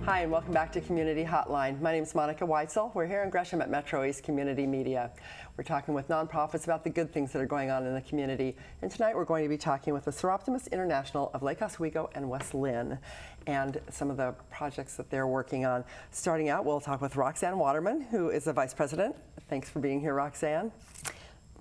Hi, and welcome back to Community Hotline. My name is Monica Weitzel. We're here in Gresham at MetroEast Community Media. We're talking with nonprofits about the good things that are going on in the community. And tonight we're going to be talking with the Soroptimist International of Lake Oswego and West Linn and some of the projects that they're working on. Starting out, we'll talk with Roxanne Waterman, who is the Vice President. Thanks for being here, Roxanne.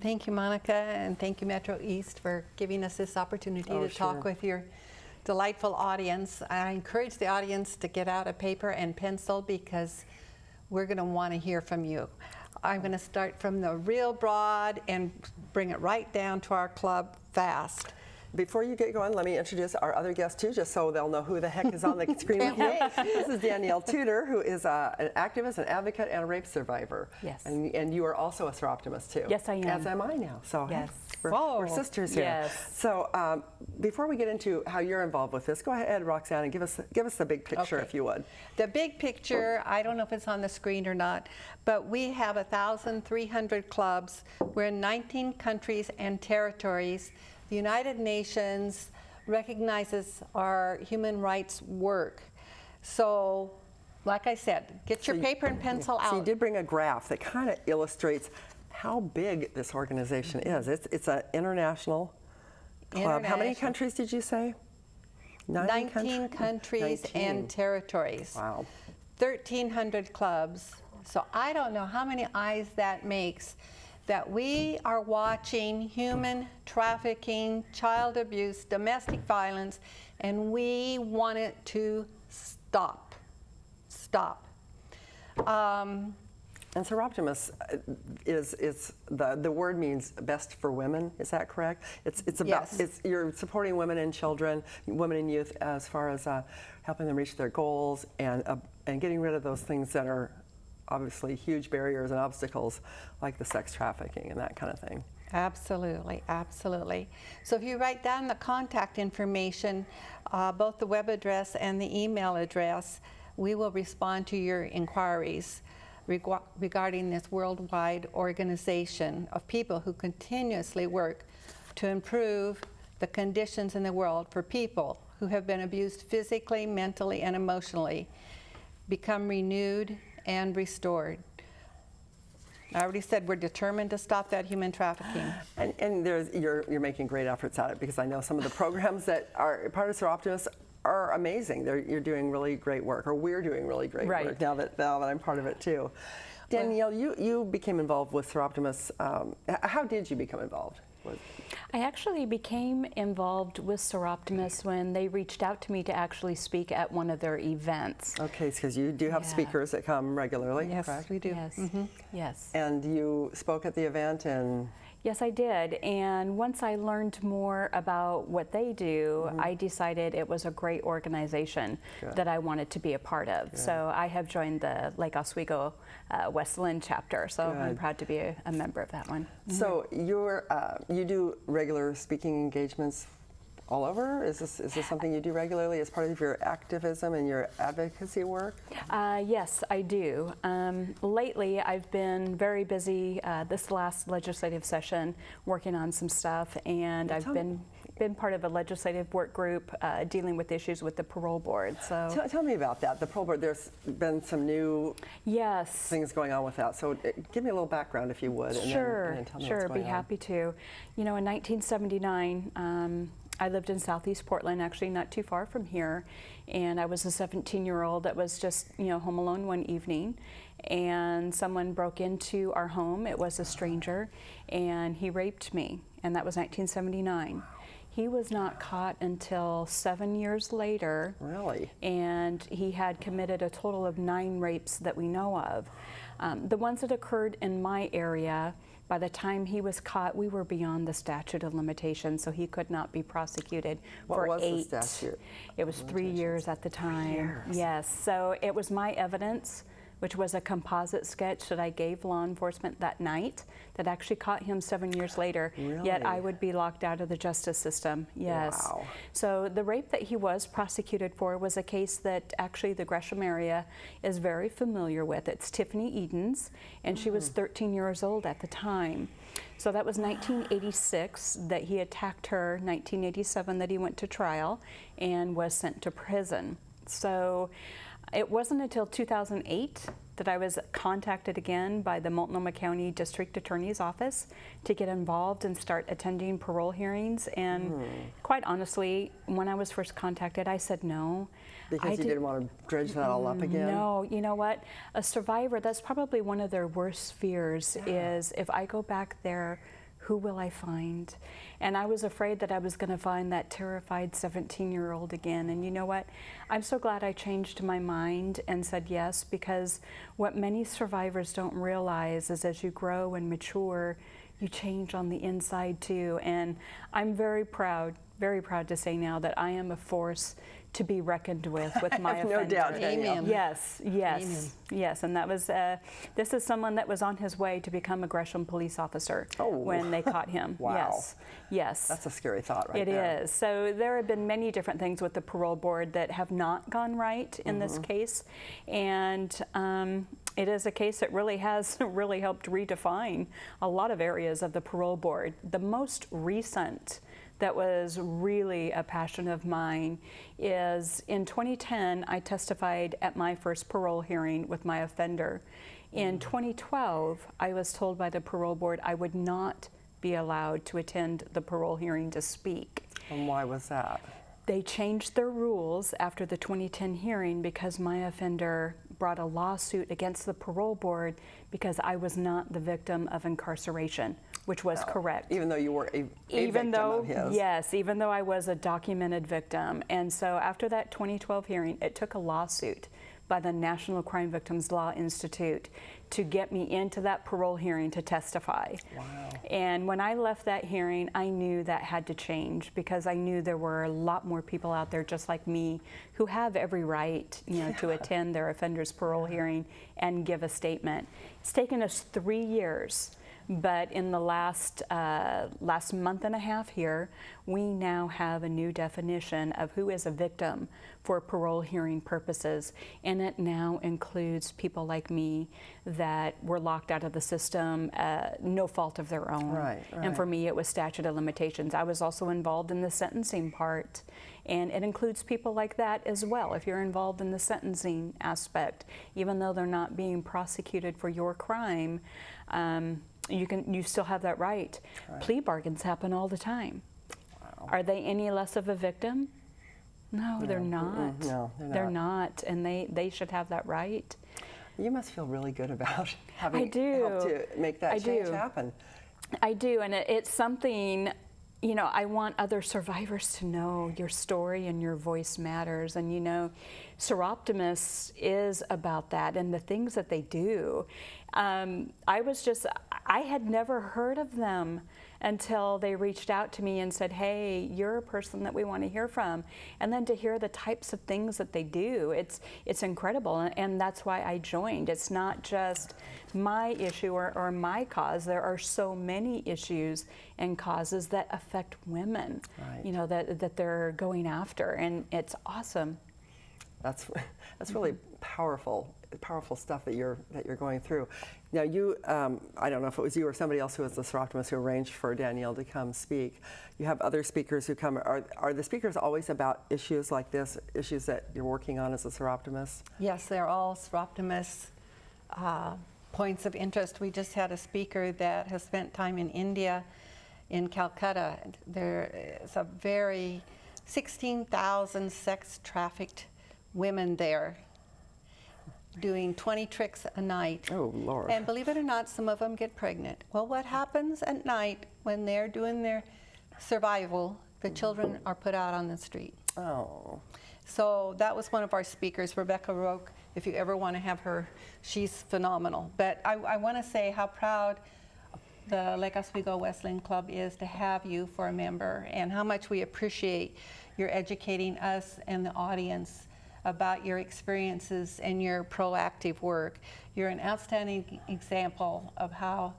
Thank you, Monica, and thank you, MetroEast, for giving us this opportunity to talk with your delightful audience. I encourage the audience to get out a paper and pencil because we're going to want to hear from you. I'm going to start from the real broad and bring it right down to our club fast. Before you get going, let me introduce our other guest too, just so they'll know who the heck is on the screen with me. This is Danielle Tudor, who is an activist, an advocate, and a rape survivor. Yes. And you are also a Soroptimist too. Yes, I am. As am I now. So yes. We're sisters here. Yes. So before we get into how you're involved with this, go ahead, Roxanne, and give us the big picture, if you would. The big picture, I don't know if it's on the screen or not, but we have 1,300 clubs. We're in 19 countries and territories. The United Nations recognizes our human rights work. So, like I said, get your paper and pencil out. So you did bring a graph that kind of illustrates how big this organization is. It's an international club. How many countries did you say? 19 countries 19. and territories. Wow. 1,300 clubs. So I don't know how many eyes that makes, that we are watching human trafficking, child abuse, domestic violence, and we want it to stop. Stop. And Soroptimist is the word means best for women. Is that correct? It's about you're supporting women and children, women and youth, as far as helping them reach their goals and getting rid of those things that are obviously huge barriers and obstacles, like the sex trafficking and that kind of thing. Absolutely, absolutely. So if you write down the contact information, both the web address and the email address, we will respond to your inquiries regarding this worldwide organization of people who continuously work to improve the conditions in the world for people who have been abused physically, mentally, and emotionally, become renewed and restored. I already said we're determined to stop that human trafficking. And you're making great efforts at it, because I know some of the programs that are part of Soroptimist are amazing. You're doing really great work, or we're doing really great work now that I'm part of it too. Danielle, you became involved with Soroptimist. How did you become involved? I actually became involved with Soroptimist when they reached out to me to actually speak at one of their events. Okay, because you do have speakers that come regularly, yes, correct? We do. Yes, yes. And you spoke at the event and... Yes, I did. And once I learned more about what they do, I decided it was a great organization that I wanted to be a part of. So I have joined the Lake Oswego West Linn chapter. So I'm proud to be a member of that one. So you do regular speaking engagements all over? Is this something you do regularly as part of your activism and your advocacy work? Yes, I do. Lately, I've been very busy this last legislative session working on some stuff, and I've been part of a legislative work group dealing with issues with the parole board. So tell me about that. The parole board. There's been some new things going on with that. So give me a little background, if you would. Sure, and then tell me what's going be happy to. You know, in 1979. I lived in Southeast Portland, actually not too far from here, and I was a 17-year-old that was just, home alone one evening, and someone broke into our home. It was a stranger, and he raped me, and that was 1979. He was not caught until 7 years later. Really? And he had committed a total of 9 rapes that we know of. The ones that occurred in my area, by the time he was caught, we were beyond the statute of limitations, so he could not be prosecuted for 8. What was the statute? It was 3 years at the time. 3 years. Yes, so it was my evidence, which was a composite sketch that I gave law enforcement that night that actually caught him 7 years later. Really? Yet I would be locked out of the justice system. Yes. Wow. So the rape that he was prosecuted for was a case that actually the Gresham area is very familiar with. It's Tiffany Edens, and she was 13 years old at the time. So that was 1986 that he attacked her, 1987 that he went to trial and was sent to prison. So it wasn't until 2008 that I was contacted again by the Multnomah County District Attorney's Office to get involved and start attending parole hearings. And quite honestly, when I was first contacted, I said no. Because you didn't want to dredge that all up again? No, you know what? A survivor, that's probably one of their worst fears is if I go back there, who will I find? And I was afraid that I was going to find that terrified 17-year-old again. And you know what? I'm so glad I changed my mind and said yes, because what many survivors don't realize is as you grow and mature, you change on the inside too. And I'm very proud to say now that I am a force to be reckoned with my offender. No doubt. Amen. Yes. And that was, this is someone that was on his way to become a Gresham police officer when they caught him. Wow. Yes. That's a scary thought right It there. is. So there have been many different things with the parole board that have not gone right in this case. And it is a case that really has really helped redefine a lot of areas of the parole board. The most recent that was really a passion of mine is in 2010, I testified at my first parole hearing with my offender. In 2012, I was told by the parole board I would not be allowed to attend the parole hearing to speak. And why was that? They changed their rules after the 2010 hearing because my offender brought a lawsuit against the parole board because I was not the victim of incarceration, which was correct. Even though you were a victim of his. Yes, even though I was a documented victim. And so after that 2012 hearing, it took a lawsuit by the National Crime Victims Law Institute to get me into that parole hearing to testify. Wow. And when I left that hearing, I knew that had to change because I knew there were a lot more people out there just like me who have every right, to attend their offender's parole hearing and give a statement. It's taken us 3 years. But in the last month and a half here, we now have a new definition of who is a victim for parole hearing purposes. And it now includes people like me that were locked out of the system, no fault of their own. Right. And for me, it was statute of limitations. I was also involved in the sentencing part. And it includes people like that as well. If you're involved in the sentencing aspect, even though they're not being prosecuted for your crime, you still have that right. Plea bargains happen all the time. Wow. Are they any less of a victim? No, they're not. No, they're not, and they should have that right. You must feel really good about having I do. helped to make that change happen. I do, and it's something, I want other survivors to know your story and your voice matters. And Soroptimist is about that and the things that they do. I had never heard of them until they reached out to me and said, hey, you're a person that we want to hear from. And then to hear the types of things that they do, it's incredible. And that's why I joined. It's not just my issue or my cause. There are so many issues and causes that affect women, that they're going after. And it's awesome. That's really powerful stuff that you're going through. Now you, I don't know if it was you or somebody else who was the Soroptimist who arranged for Danielle to come speak. You have other speakers who come. Are the speakers always about issues like this, issues that you're working on as a Soroptimist? Yes, they're all Soroptimist points of interest. We just had a speaker that has spent time in India, in Calcutta. There is a 16,000 sex trafficked women there, doing 20 tricks a night. Oh, Lord. And believe it or not, some of them get pregnant. Well, what happens at night when they're doing their survival, the children are put out on the street. Oh. So that was one of our speakers, Rebecca Roque. If you ever want to have her, she's phenomenal. But I want to say how proud the Lake Oswego Wesleyan Club is to have you for a member, and how much we appreciate your educating us and the audience about your experiences and your proactive work. You're an outstanding example of how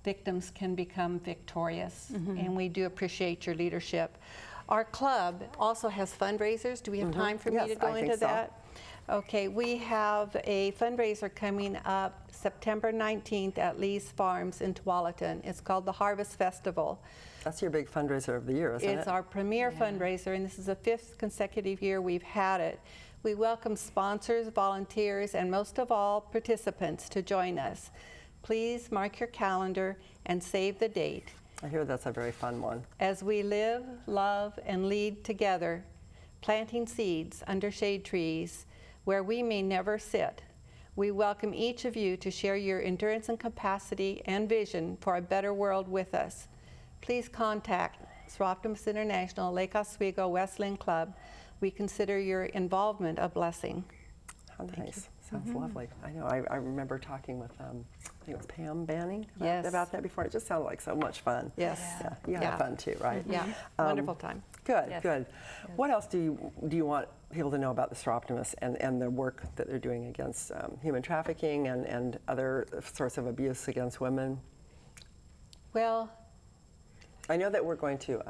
victims can become victorious, and we do appreciate your leadership. Our club also has fundraisers. Do we have time for me to go into that? Okay, we have a fundraiser coming up September 19th at Lee's Farms in Tualatin. It's called the Harvest Festival. That's your big fundraiser of the year, isn't it? It's our premier fundraiser, and this is the 5th consecutive year we've had it. We welcome sponsors, volunteers, and most of all, participants to join us. Please mark your calendar and save the date. I hear that's a very fun one. As we live, love, and lead together, planting seeds under shade trees where we may never sit, we welcome each of you to share your endurance and capacity and vision for a better world with us. Please contact Soroptimist International, Lake Oswego, West Linn Club. We consider your involvement a blessing. How nice. Sounds lovely. I know. I remember talking with, I think it was Pam Banning about that before. It just sounded like so much fun. Yes. Yeah. You had fun too, right? Yeah. Wonderful time. Good, Yes. good. What else do you want people to know about the Soroptimists and the work that they're doing against human trafficking and other sorts of abuse against women? Well, I know that we're going to,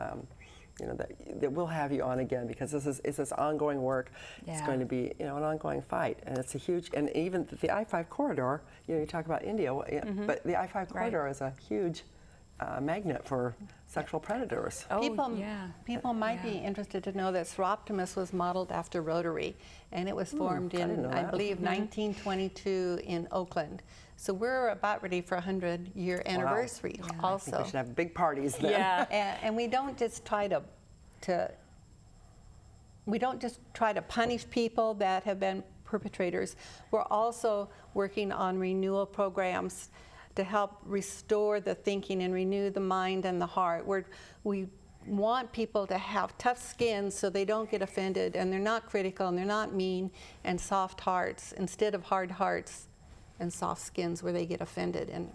that we'll have you on again because it's this ongoing work. It's Yeah. going to be, an ongoing fight, and it's a huge. And even the I-5 corridor. You talk about India, but the I-5 corridor is a huge magnet for sexual predators. Oh, people might be interested to know that Soroptimist was modeled after Rotary, and it was formed I didn't in, know I that. believe, 1922 in Oakland. So we're about ready for a 100-year anniversary I think also. we should have big parties then. Yeah. And we don't just try to punish people that have been perpetrators. We're also working on renewal programs to help restore the thinking and renew the mind and the heart. We want people to have tough skins so they don't get offended and they're not critical and they're not mean, and soft hearts instead of hard hearts and soft skins where they get offended and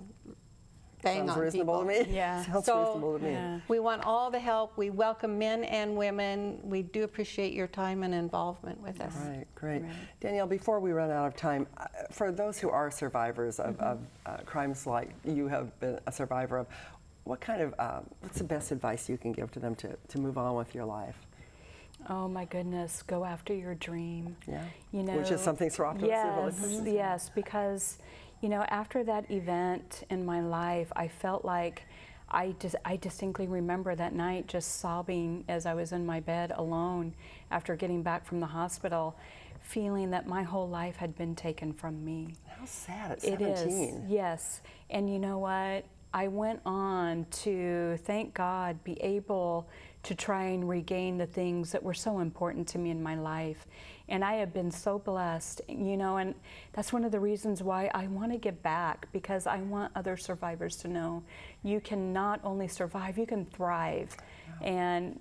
bang Sounds on reasonable people. to me. Yeah. Sounds So, reasonable to me. Yeah. We want all the help. We welcome men and women. We do appreciate your time and involvement with us. Right, great. Right. Danielle, before we run out of time, for those who are survivors of crimes like you have been a survivor of, what's the best advice you can give to them to move on with your life? Oh my goodness, go after your dream. Yeah. You Which is something Soroptimist Yes, is really yes, because after that event in my life, I felt like I distinctly remember that night just sobbing as I was in my bed alone after getting back from the hospital, feeling that my whole life had been taken from me. How sad at It 17. is, yes. And you know what? I went on to, thank God, be able to try and regain the things that were so important to me in my life. And I have been so blessed, and that's one of the reasons why I want to give back, because I want other survivors to know you can not only survive, you can thrive. Yeah. And,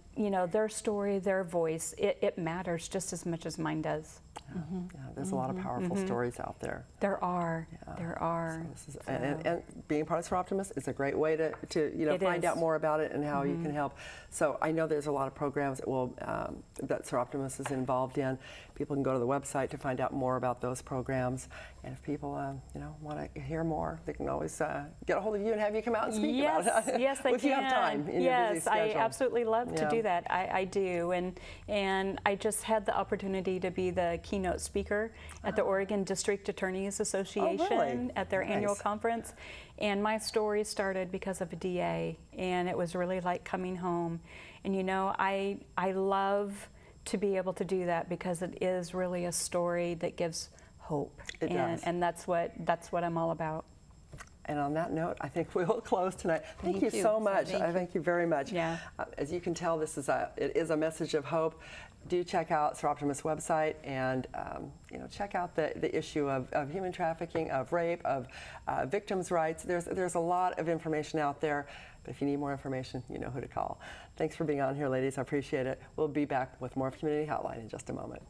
their story, their voice, it matters just as much as mine does. Yeah. Yeah, there's a lot of powerful stories out there. There are. Yeah. There are. So and being part of Soroptimist is a great way to find out more about it and how you can help. So I know there's a lot of programs that Soroptimist is involved in. People can go to the website to find out more about those programs. And if people want to hear more, they can always get a hold of you and have you come out and speak about it. Yes, they can. If you have time in your busy schedule. Yes, I absolutely love to do that. I do. And I just had the opportunity to be the keynote speaker at the Oregon District Attorneys Association at their annual conference. And my story started because of a DA, and it was really like coming home. And I love to be able to do that because it is really a story that gives hope. It does. And that's what I'm all about. And on that note, I think we'll close tonight. Thank you so much. Thank you very much. Yeah. As you can tell, it is a message of hope. Do check out Soroptimist's website and check out the issue of human trafficking, of rape, of victims' rights. There's a lot of information out there. But if you need more information, you know who to call. Thanks for being on here, ladies. I appreciate it. We'll be back with more of Community Hotline in just a moment.